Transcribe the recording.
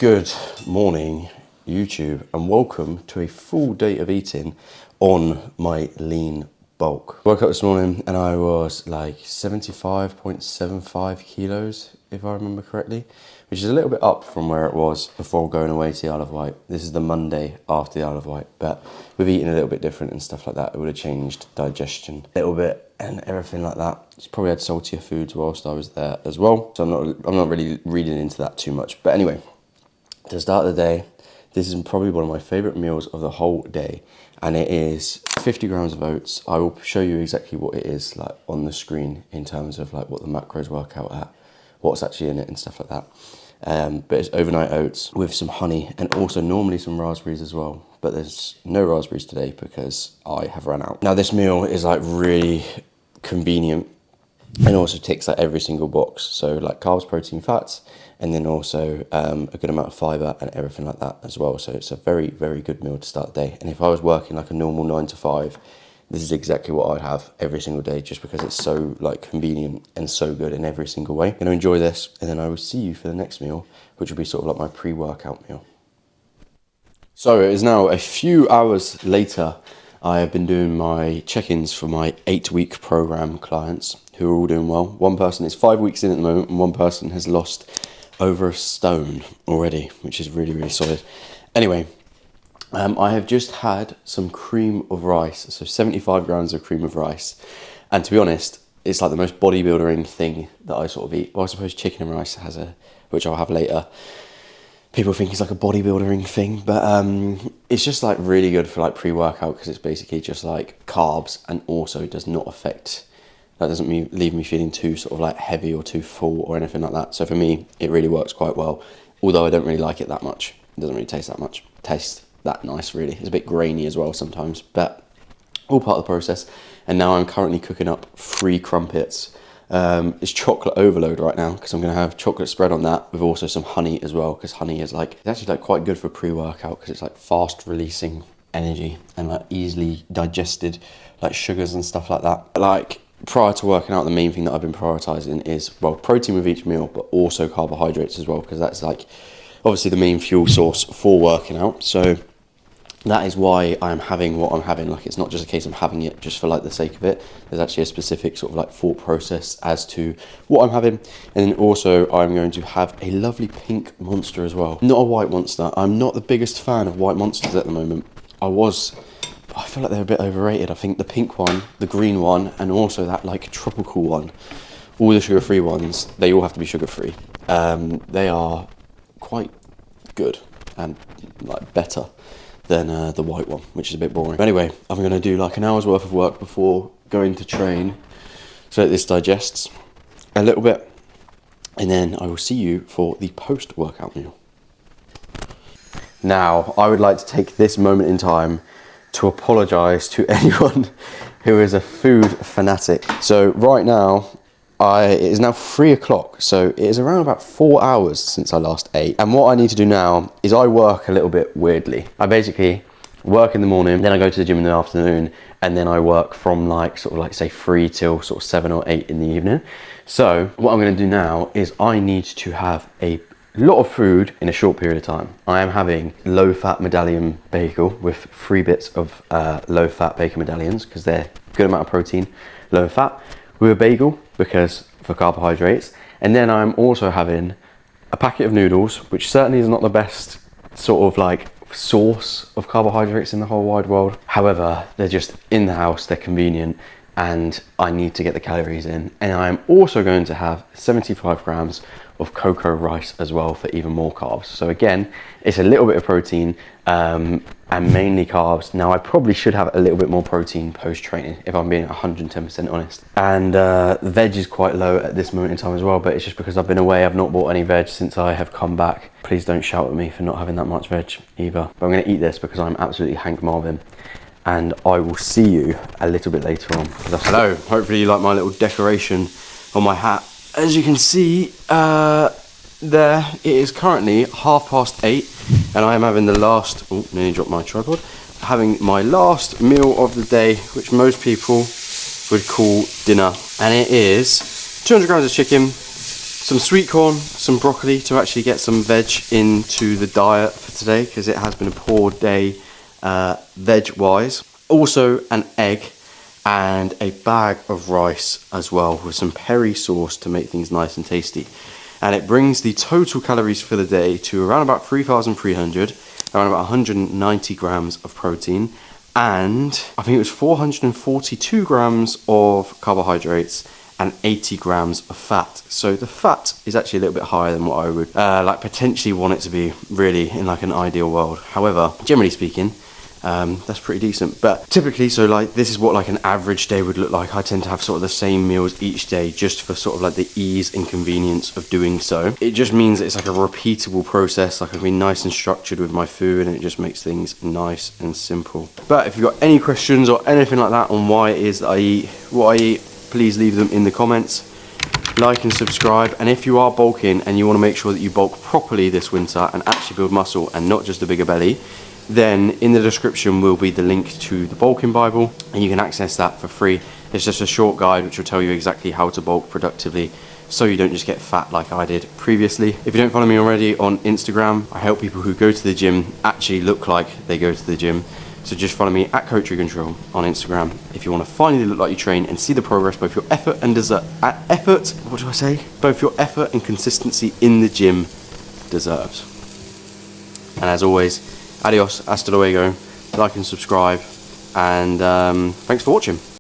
Good morning, YouTube, and welcome to a full day of eating on my lean bulk. Woke up this morning and I was like 75.75 kilos, if I remember correctly, which is a little bit up from where it was before going away to the Isle of Wight. This is the Monday after the Isle of Wight, but with eating a little bit different and stuff like that, it would have changed digestion a little bit and everything like that. It's probably had saltier foods whilst I was there as well, so I'm not really reading into that too much. But anyway, to start the day, this is probably one of my favourite meals of the whole day, and it is 50 grams of oats. I will show you exactly what it is like on the screen in terms of like what the macros work out at, what's actually in it and stuff like that. But it's overnight oats with some honey and also normally some raspberries as well. But there's no raspberries today because I have run out. Now this meal is like really convenient and also ticks like every single box. So like carbs, protein, fats, and then also a good amount of fibre and everything like that as well. So it's a very, very good meal to start the day. And if I was working like a normal 9 to 5, this is exactly what I'd have every single day, just because it's so like convenient and so good in every single way. I'm gonna enjoy this, and then I will see you for the next meal, which will be sort of like my pre-workout meal. So it is now a few hours later. I have been doing my check-ins for my 8-week program clients who are all doing well. One person is 5 weeks in at the moment, and one person has lost over a stone already, which is really, really solid. Anyway, I have just had some cream of rice, so 75 grams of cream of rice. And to be honest, it's like the most bodybuilding thing that I sort of eat. Well, I suppose chicken and rice has which I'll have later. People think it's like a bodybuilding thing, but it's just like really good for like pre-workout because it's basically just like carbs and also does not affect, that doesn't leave me feeling too sort of like heavy or too full or anything like that. So for me, it really works quite well, although I don't really like it that much. It doesn't really taste that nice really. It's a bit grainy as well sometimes, but all part of the process. And now I'm currently cooking up 3 crumpets. It's chocolate overload right now because I'm going to have chocolate spread on that with also some honey as well, because honey is like, it's actually like quite good for pre-workout because it's like fast releasing energy and like easily digested like sugars and stuff like that. Like prior to working out, the main thing that I've been prioritizing is, well, protein with each meal, but also carbohydrates as well, because that's like obviously the main fuel source for working out. So that is why I'm having what I'm having. Like, it's not just a case of having it just for like the sake of it. There's actually a specific sort of like thought process as to what I'm having. And then also I'm going to have a lovely pink monster as well. Not a white monster. I'm not the biggest fan of white monsters at the moment. I feel like they're a bit overrated. I think the pink one, the green one, and also that like tropical one, all the sugar-free ones, they all have to be sugar-free. They are quite good and like better than the white one, which is a bit boring. But anyway, I'm going to do like an hour's worth of work before going to train so that this digests a little bit, and then I will see you for the post-workout meal. Now, I would like to take this moment in time to apologise to anyone who is a food fanatic. So right now, it is now 3 o'clock, so it is around about 4 hours since I last ate. And what I need to do now is I work a little bit weirdly. I basically work in the morning, then I go to the gym in the afternoon, and then I work from like sort of like say 3 till sort of 7 or 8 in the evening. So what I'm going to do now is I need to have a lot of food in a short period of time. I am having low-fat medallion bagel with 3 bits of low-fat bacon medallions because they're a good amount of protein, low fat, with a bagel because for carbohydrates. And then I'm also having a packet of noodles, which certainly is not the best sort of like source of carbohydrates in the whole wide world. However, they're just in the house, they're convenient, and I need to get the calories in. And I'm also going to have 75 grams of cocoa rice as well for even more carbs. So again, it's a little bit of protein and mainly carbs. Now I probably should have a little bit more protein post-training if I'm being 110% honest. And veg is quite low at this moment in time as well, but it's just because I've been away, I've not bought any veg since I have come back. Please don't shout at me for not having that much veg either. But I'm gonna eat this because I'm absolutely Hank Marvin. And I will see you a little bit later on. Hello, hopefully you like my little decoration on my hat. As you can see, there, it is currently 8:30 and I am having the last, nearly dropped my tripod, having my last meal of the day, which most people would call dinner. And it is 200 grams of chicken, some sweet corn, some broccoli to actually get some veg into the diet for today, because it has been a poor day veg wise. Also an egg and a bag of rice as well, with some peri sauce to make things nice and tasty. And it brings the total calories for the day to around about 3,300, around about 190 grams of protein, and I think it was 442 grams of carbohydrates and 80 grams of fat. So the fat is actually a little bit higher than what I would like potentially want it to be, really, in like an ideal world. However, generally speaking, that's pretty decent. But typically, so like this is what like an average day would look like. I tend to have sort of the same meals each day, just for sort of like the ease and convenience of doing so. It just means that it's like a repeatable process. Like I've been nice and structured with my food, and it just makes things nice and simple. But if you've got any questions or anything like that on why it is that I eat what I eat, please leave them in the comments. Like and subscribe, and if you are bulking and you want to make sure that you bulk properly this winter and actually build muscle and not just a bigger belly, then in the description will be the link to the bulking Bible, and you can access that for free. It's just a short guide which will tell you exactly how to bulk productively, so you don't just get fat like I did previously. If you don't follow me already on Instagram, I help people who go to the gym actually look like they go to the gym. So just follow me at Coach Control on Instagram if you want to finally look like you train and see the progress, both your effort and both your effort and consistency in the gym deserves. And as always, adios, hasta luego, like and subscribe, and thanks for watching.